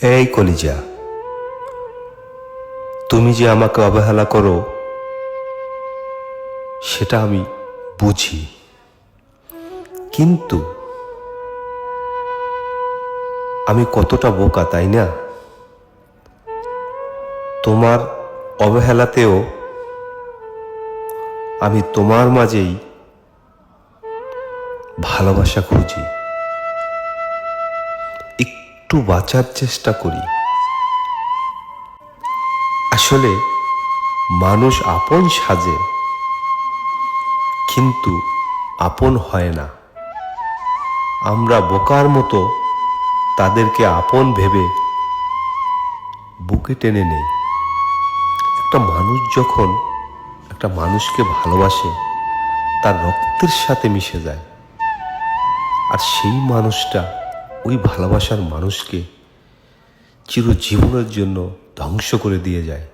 এই কলিজা, তুমি যে আমাকে অবহেলা করো সেটা আমি বুঝি, কিন্তু আমি কতটা বোকা তাই না? তোমার অবহেলাতেও আমি তোমার মাঝেই ভালোবাসা খুঁজি, একটু বাঁচার চেষ্টা করি। আসলে মানুষ আপন সাজে, কিন্তু আপন হয় না। আমরা বোকার মতো তাদেরকে আপন ভেবে বুকে টেনে নেই। একটা মানুষ যখন একটা মানুষকে ভালোবাসে, তার রক্তের সাথে মিশে যায়, আর সেই মানুষটা ওই ভালোবাসার মানুষকে চিরজীবনের জন্য ধ্বংস করে দিয়ে যায়।